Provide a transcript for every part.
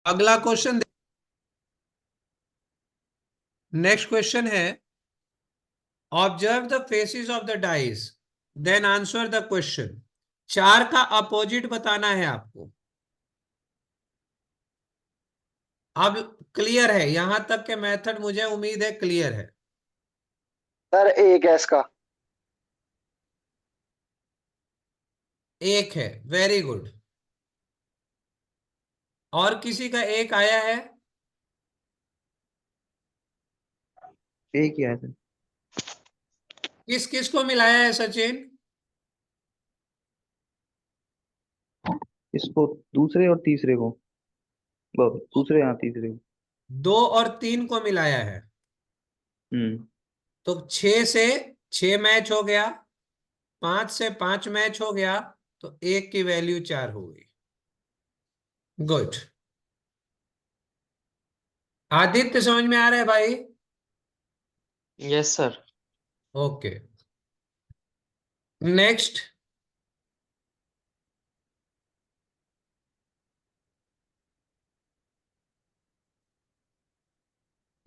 अगला question, next question है, observe the faces of the dice then answer the question. चार का opposite बताना है आपको। अब क्लियर है यहां तक के मेथड, मुझे उम्मीद है क्लियर है। सर एक है इसका। एक है, वेरी गुड। और किसी का एक आया है? एक ही आया सर। किस किस को मिलाया है सचिन? इसको दूसरे और तीसरे को, दूसरे यहाँ तीसरे को। दो और तीन को मिलाया है। हम्म। तो 6 से 6 मैच हो गया, 5 से 5 मैच हो गया, तो एक की वैल्यू 4 हो गई। गुड। आदित्य समझ में आ रहा है भाई? Yes sir. Okay, next.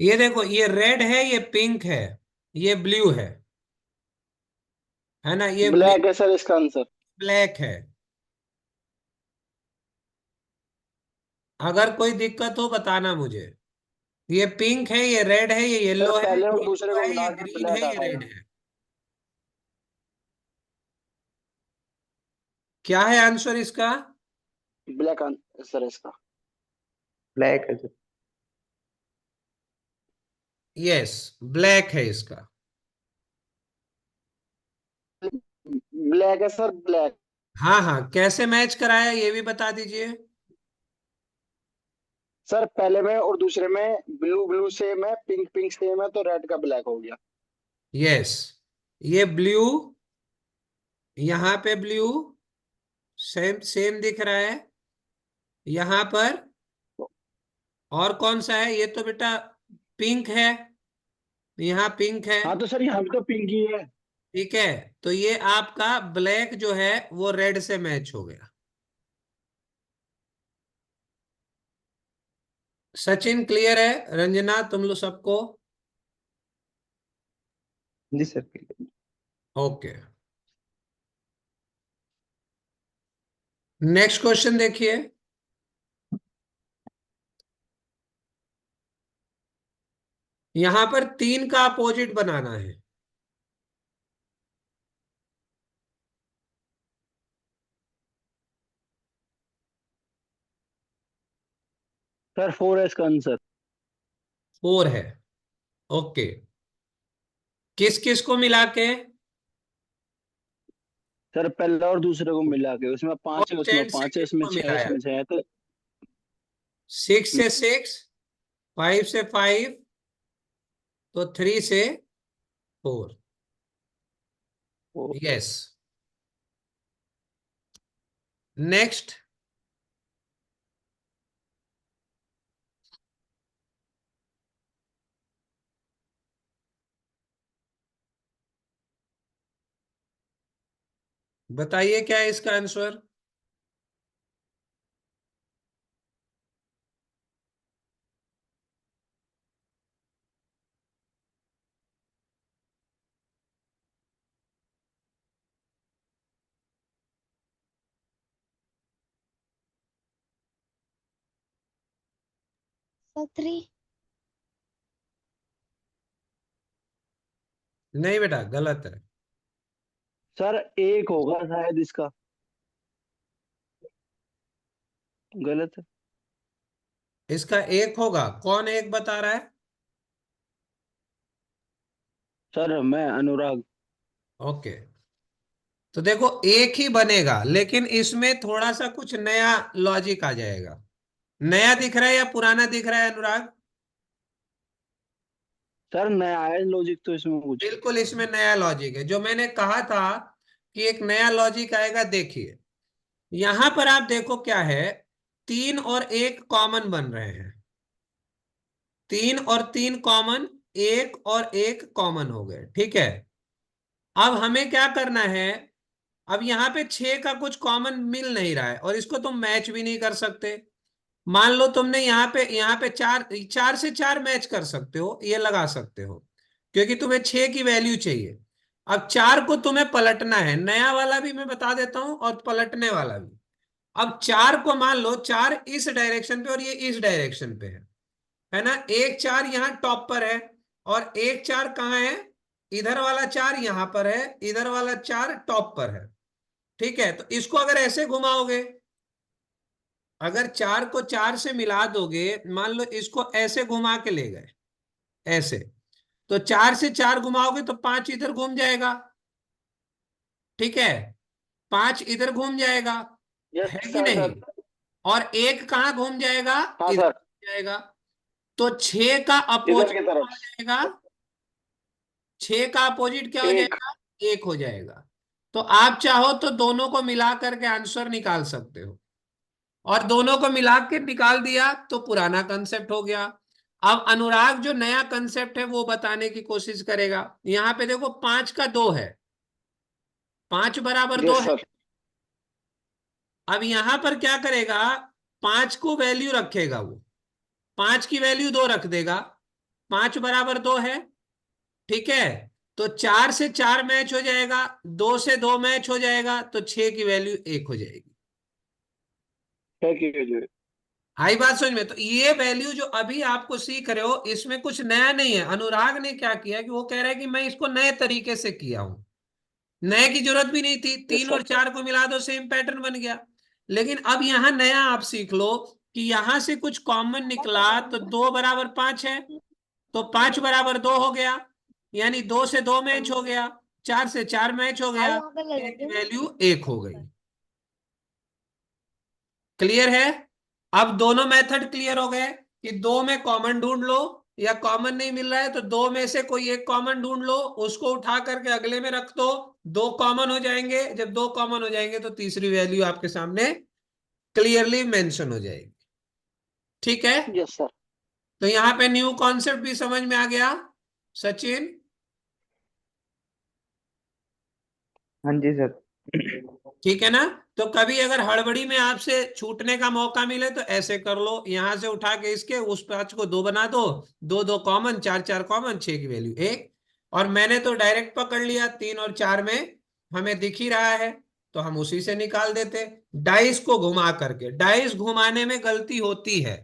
ये देखो, ये रेड है, ये पिंक है, ये ब्लू है ना? ये ब्लैक है सर इसका आंसर। ब्लैक है। अगर कोई दिक्कत हो बताना मुझे। ये पिंक है, ये रेड है, ये सर येलो है, पहले और ये दूसरे ब्लू को है, ये मिला के ग्रीन है, ब्लैक ये रेड आएगा। है। क्या है आंसर इसका? ब्लैक आंसर इसका। ब्लैक है सर। यस, ब्लैक है इसका। ब्लैक है सर ब्लैक। हाँ हाँ, कैसे मैच कराया ये भी बता दीजिए। सर पहले में और दूसरे में ब्लू ब्लू सेम है, पिंक पिंक सेम है, तो रेड का ब्लैक हो गया। यस, ये ब्लू, यहां पे ब्लू सेम सेम दिख रहा है यहां पर। और कौन सा है? ये तो बेटा पिंक है, यहाँ पिंक है। हाँ तो सर यहाँ भी तो पिंक ही है। ठीक है, तो ये आपका ब्लैक जो है वो रेड से मैच हो गया। सचिन क्लियर है? रंजना तुम लोग सबको? जी सर। ओके, नेक्स्ट क्वेश्चन देखिए। यहां पर 3 का अपोजिट बनाना है। सर 4 है इसका आंसर। 4 है। ओके, किस किस को मिला के? सर पहले और दूसरे को मिला के, उसमें 5 है, फर्स्ट उसमें एंड 5 है, सेकंड इसमें को 6 है, मिलाया। इसमें 6 है, तो 6 से 6, 5 से 5, तो 3 से 4। Yes, next. बताइए क्या है इसका आंसर? सर 3। नहीं बेटा, गलत है। सर एक होगा शायद इसका। गलत है। इसका एक होगा? कौन एक बता रहा है? सर मैं अनुराग। ओके, तो देखो एक ही बनेगा, लेकिन इसमें थोड़ा सा कुछ नया लॉजिक आ जाएगा। नया दिख रहा है या पुराना दिख रहा है अनुराग? सर नया है लॉजिक तो इसमें कुछ। बिल्कुल, इसमें नया लॉजिक है। जो मैंने कहा था कि एक नया लॉजिक आएगा, देखिए यहां पर आप देखो क्या है, 3 और 1 कॉमन बन रहे हैं। 3 और 3 कॉमन, 1 और 1 कॉमन हो गए। ठीक है, अब हमें क्या करना है? अब यहाँ पे 6 का कुछ कॉमन मिल नहीं रहा है, और इसको तुम मैच भी नहीं कर सकते। मान लो तुमने यहाँ पे चार चार से चार मैच कर सकते हो, ये लगा सकते हो, क्योंकि तुम्हें 6 की वैल्यू चाहिए। अब 4 को तुम्हें पलटना है, नया वाला भी मैं बता देता हूं और पलटने वाला भी। अब 4 को मान लो 4 इस डायरेक्शन पे और ये इस डायरेक्शन पे है ना। एक 4 यहाँ टॉप पर है और एक 4 कहाँ है, इधर वाला 4 यहां पर है, इधर वाला 4 टॉप पर है। ठीक है, तो इसको अगर ऐसे घुमाओगे, अगर 4 को 4 से मिला दोगे, मान लो इसको ऐसे घुमा के ले गए ऐसे, तो 4 से 4 घुमाओगे तो 5 इधर घूम जाएगा। ठीक है, 5 इधर घूम जाएगा, यस है कि सर नहीं। सर। और एक कहाँ घूम जाएगा, हाँ इधर सर। घूम जाएगा। तो 6 का इधर अपोजिट की क्या तरफ। हो जाएगा, 6 का अपोजिट क्या हो एक। जाएगा, 1 हो जाएगा। तो आप चाहो तो दोनों को मिला करके आंसर निकाल सकते हो, और दोनों को मिला के निकाल दिया तो पुराना कंसेप्ट हो गया। अब अनुराग जो नया कंसेप्ट है वो बताने की कोशिश करेगा। यहां पे देखो 5 का 2 है, 5 बराबर 2 यस है। सर। अब यहां पर क्या करेगा, 5 को वैल्यू रखेगा वो, 5 की वैल्यू 2 रख देगा, 5 बराबर 2 है। ठीक है, तो 4 से 4 मैच हो जाएगा, 2 से 2 मैच हो जाएगा, तो 6 की वैल्यू 1 हो जाएगी। थैंक यू जी। आई बात समझ में। तो ये वैल्यू जो अभी आपको सीख रहे हो, इसमें कुछ नया नहीं है। अनुराग ने क्या किया कि वो कह रहा है कि मैं इसको नए तरीके से किया हूं, नए की जरूरत भी नहीं थी, यस 3 और सर। 4 को मिला दो सेम पैटर्न बन गया। लेकिन अब यहां नया आप सीख लो कि यहां से कुछ कॉमन निकला, तो 2 बराबर 5 है, तो 5 बराबर 2 हो गया, यानी 2 से 2 मैच हो गया, 4 से 4 मैच हो गया, एक वैल्यू 1 हो गई। क्लियर है। अब दोनों मेथड क्लियर हो गए कि दो में कॉमन ढूंढ लो, या कॉमन नहीं मिल रहा है तो दो में से कोई एक कॉमन ढूंढ लो, उसको उठा करके अगले में रख दो, दो कॉमन हो जाएंगे। जब दो कॉमन हो जाएंगे तो तीसरी वैल्यू आपके सामने क्लियरली मेंशन हो जाएगी। ठीक है, यस सर। तो यहां पे न्यू कॉन्सेप्ट भी समझ में आ गया सचिन। हाँ जी सर। ठीक है ना। तो कभी अगर हड़बड़ी में आपसे छूटने का मौका मिले तो ऐसे कर लो, यहां से उठा के इसके उस 5 को 2 बना दो, 2 2 कॉमन, 4 4 कॉमन, 6 की वैल्यू 1। और मैंने तो डायरेक्ट पकड़ लिया, 3 और 4 में हमें दिख ही रहा है, तो हम उसी से निकाल देते। डाइस को घुमा करके, डाइस घुमाने में गलती होती है,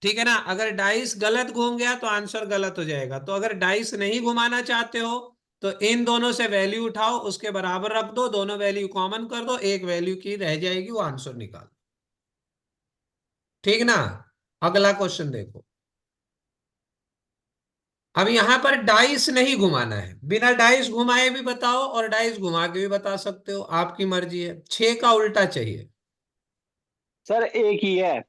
ठीक है ना। अगर डाइस गलत घूम गया तो आंसर गलत हो जाएगा। तो अगर डाइस नहीं घुमाना चाहते हो तो इन दोनों से वैल्यू उठाओ, उसके बराबर रख दो, दोनों वैल्यू कॉमन कर दो, एक वैल्यू की रह जाएगी, वो आंसर निकाल। ठीक ना। अगला क्वेश्चन देखो। अब यहां पर डाइस नहीं घुमाना है, बिना डाइस घुमाए भी बताओ और डाइस घुमा के भी बता सकते हो, आपकी मर्जी है। 6 का उल्टा चाहिए। सर एक ही है,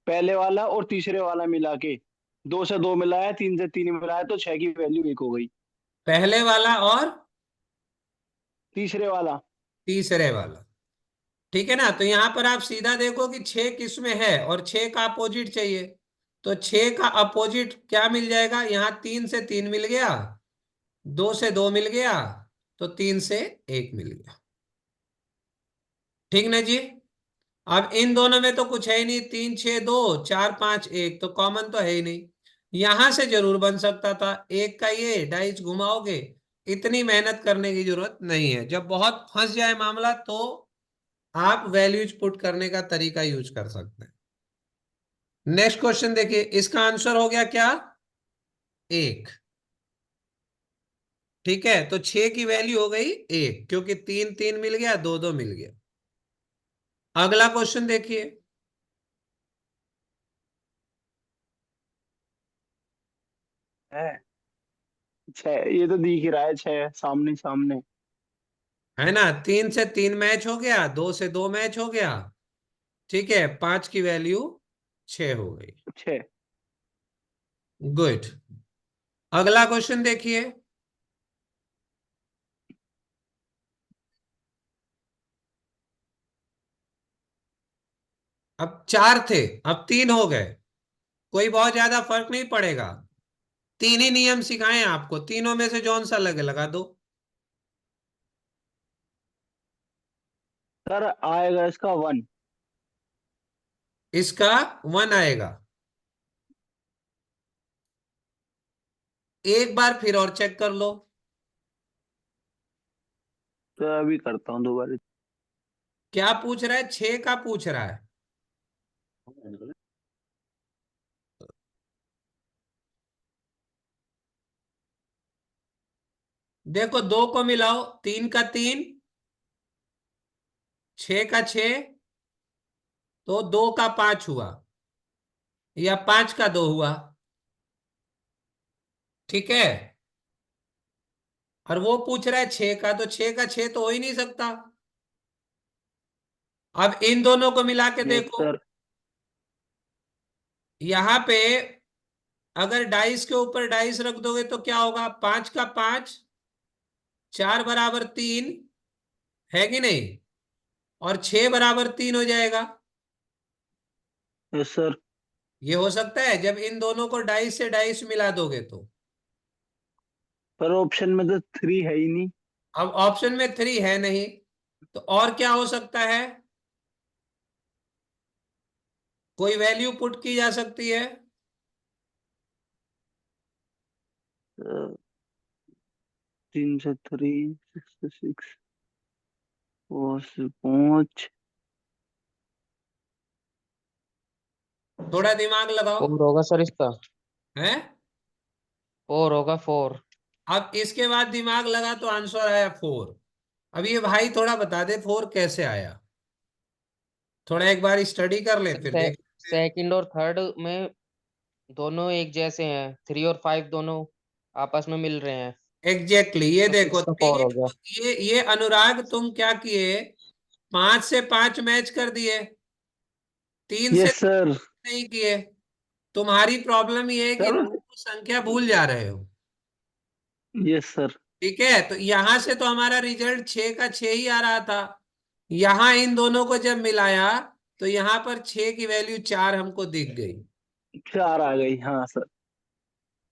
पहले वाला और तीसरे वाला मिला के। 2 से 2 मिला है, 3 से 3 मिला है, तो 6 की वैल्यू 1 हो गई। पहले वाला और तीसरे वाला। तीसरे वाला, ठीक है ना। तो यहां पर आप सीधा देखो कि 6 किस में है और 6 का अपोजिट चाहिए। तो 6 का अपोजिट क्या मिल जाएगा, यहां 3 से 3 मिल गया, 2 से 2 मिल गया, तो 3 से 1 मिल गया। ठीक ना जी। अब इन दोनों में तो कुछ है ही नहीं, 3 6 2, 4 5 1, तो कॉमन तो है ही नहीं। यहां से जरूर बन सकता था, एक का ये डाइस घुमाओगे, इतनी मेहनत करने की जरूरत नहीं है। जब बहुत फंस जाए मामला तो आप वैल्यूज पुट करने का तरीका यूज कर सकते हैं। नेक्स्ट क्वेश्चन देखिए, इसका आंसर हो गया क्या, 1। ठीक है, तो 6 की वैल्यू हो गई 1, क्योंकि 3 3 मिल गया, 2 2 मिल गया। अगला क्वेश्चन देखिए। है 6, ये तो दिख ही रहा है 6 सामने सामने। है ना, 3 से 3 मैच हो गया, 2 से 2 मैच हो गया। ठीक है, 5 की वैल्यू 6 हो गई। 6। गुड। अगला क्वेश्चन देखिए। अब 4 थे, अब 3 हो गए, कोई बहुत ज्यादा फर्क नहीं पड़ेगा। तीन ही नियम सिखाए आपको, तीनों में से जौन सा लगे लगा दो। सर आएगा इसका 1। इसका 1 आएगा। एक बार फिर और चेक कर लो। तो अभी करता हूँ दोबारा। क्या पूछ रहा है? 6 का पूछ रहा है। देखो, 2 को मिलाओ, 3 का 3, 6 का 6, तो 2 का 5 हुआ, या 5 का 2 हुआ। ठीक है। और वो पूछ रहा है 6 का, तो 6 का 6 तो हो ही नहीं सकता। अब इन दोनों को मिला के यस देखो। सर। यहां पे अगर डाइस के ऊपर डाइस रख दोगे तो क्या होगा? 5 का 5, 4 बराबर 3, है कि नहीं? और 6 बराबर 3 हो जाएगा। Yes sir. ये हो सकता है जब इन दोनों को डाइस से डाइस मिला दोगे तो। पर ऑप्शन में तो 3 है ही नहीं। अब ऑप्शन में 3 है नहीं, तो और क्या हो सकता है? कोई वैल्यू पुट की जा सकती है। 3 से 3, 6 से 6, 4 से 5। थोड़ा दिमाग लगाओ। 4 होगा सर इसका। है। 4 होगा 4। अब इसके बाद दिमाग लगा तो आंसर आया 4। अब ये भाई थोड़ा बता दे 4 कैसे आया। थोड़ा एक बार स्टडी कर ले, फिर सर देख। सेकंड और थर्ड में दोनों एक जैसे हैं, 3 और 5 दोनों आपस में मिल रहे हैं, एग्जैक्टली ये तो देखो 6 का 4 हो 3। गया। ये अनुराग तुम क्या किए? 5 से 5 मैच कर दिए, 3 से यस सर। नहीं किए। तुम्हारी प्रॉब्लम ये है कि सर। तुम संख्या भूल जा रहे हो। Yes sir. ठीक है, तो यहां से तो हमारा रिजल्ट 6 का 6 ही आ रहा था। यहां इन दोनों को जब मिलाया तो यहां पर 6 की वैल्यू 4 हमको दिख गई। 4 आ गई, हाँ सर।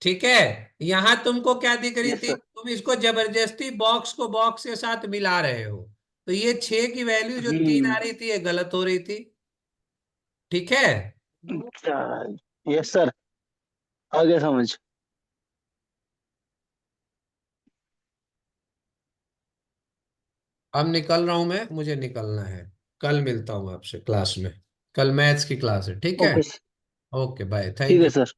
ठीक है। यहां तुमको क्या दिख रही यस थी? सर। तुम इसको जबरदस्ती बॉक्स को बॉक्स के साथ मिला रहे हो, तो ये 6 की वैल्यू जो 3 आ रही थी ये गलत हो रही थी। ठीक है। 4। Yes sir. आगे समझ। अब निकल रहा हूं मैं, मुझे निकलना है। कल मिलता हूं आपसे क्लास में। कल मैथ्स की क्लास है, ठीक है। ओके। ओके, बाय, ठीक थैंक है यू। सर।